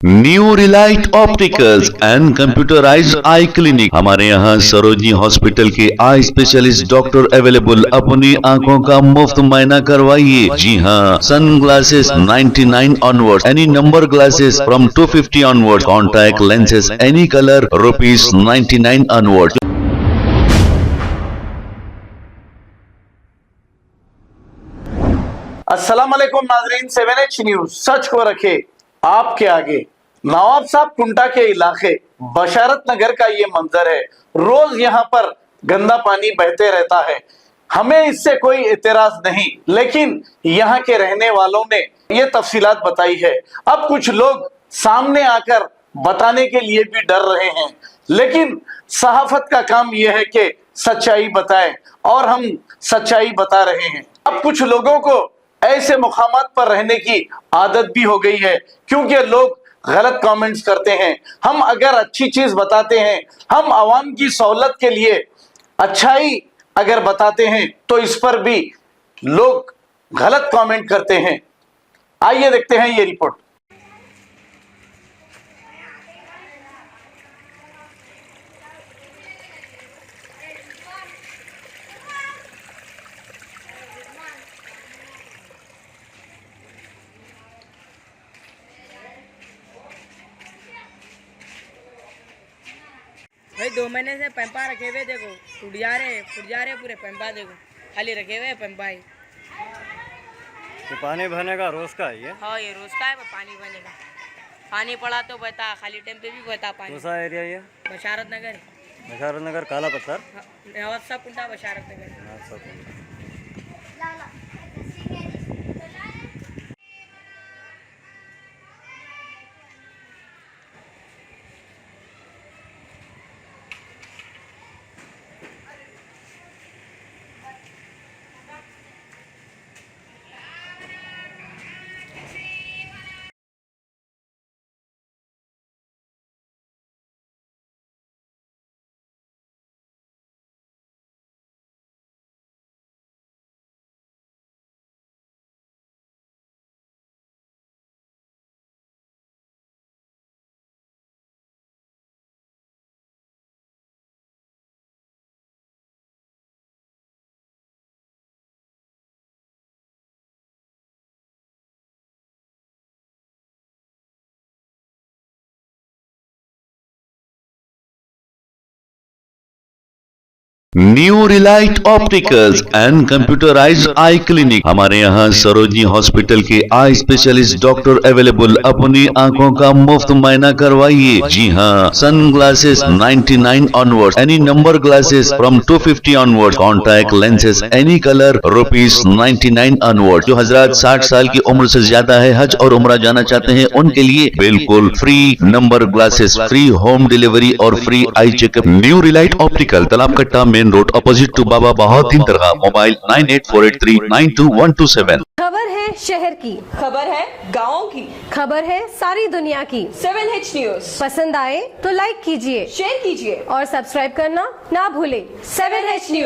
New relight opticals and computerised eye clinic. हमारे यहाँ Sarojini hospital के आई स्पेशलिस्ट डॉक्टर अवेलेबल। अपनी आंखों का मुफ्त मुआयना करवाइए। जी हाँ, sun glasses 99 onward, any number glasses from 250 onward, contact lenses any colour ₹99 onward. अस्सलाम वालेकुम नाजरीन, 7H न्यूज सच को रखे आपके आगे। नवाब साहब कुंटा के इलाके बशारत नगर का ये मंजर है। रोज यहाँ पर गंदा पानी बहते रहता है। हमें इससे कोई एतराज नहीं, लेकिन यहाँ के रहने वालों ने ये तफसीलात बताई है। अब कुछ लोग सामने आकर बताने के लिए भी डर रहे हैं, लेकिन सहाफत का काम यह है कि सच्चाई बताएं, और हम सच्चाई बता रहे हैं। अब कुछ लोगों को ऐसे मुकामात पर रहने की आदत भी हो गई है, क्योंकि लोग गलत कमेंट्स करते हैं। हम अगर अच्छी चीज बताते हैं, हम आवाम की सहूलत के लिए अच्छाई अगर बताते हैं, तो इस पर भी लोग गलत कमेंट करते हैं। आइए देखते हैं ये रिपोर्ट। भाई 2 महीने से पंपा रखे हुए, देखो फुट जा रहे पूरे पंपा। देखो खाली रखे हुए पंपा ही। तो पानी भरने का रोज का है ये? हाँ, ये रोज का है पानी भरने का। पानी पड़ा तो बता, खाली टाइम पे भी बता पानी। कौन सा एरिया ये? बशारत नगर। बशारत नगर, काला पत्थर। Nawab Sahab Kunta, Basharat Nagar. New relight opticals and computerised eye clinic. हमारे यहाँ सरोजनी हॉस्पिटल के आई स्पेशलिस्ट डॉक्टर अवेलेबल। अपनी आंखों का मुफ्त मुआयना करवाइए। जी हाँ, sun glasses 99 onward, any number glasses from 250 onward, contact lenses any colour ₹99 onward. जो हजरात 60 साल की उम्र से ज्यादा है, हज और उम्रा जाना चाहते हैं, उनके लिए बिल्कुल free number glasses, free home delivery और free eye checkup. New relight optical, Talab Katta, main road, opposite to Baba Bahauddin Dargah. Mobile 9848392127। खबर है शहर की, खबर है गाँव की, खबर है सारी दुनिया की। 7H न्यूज पसंद आए तो लाइक कीजिए, शेयर कीजिए और सब्सक्राइब करना ना भूले। 7H news.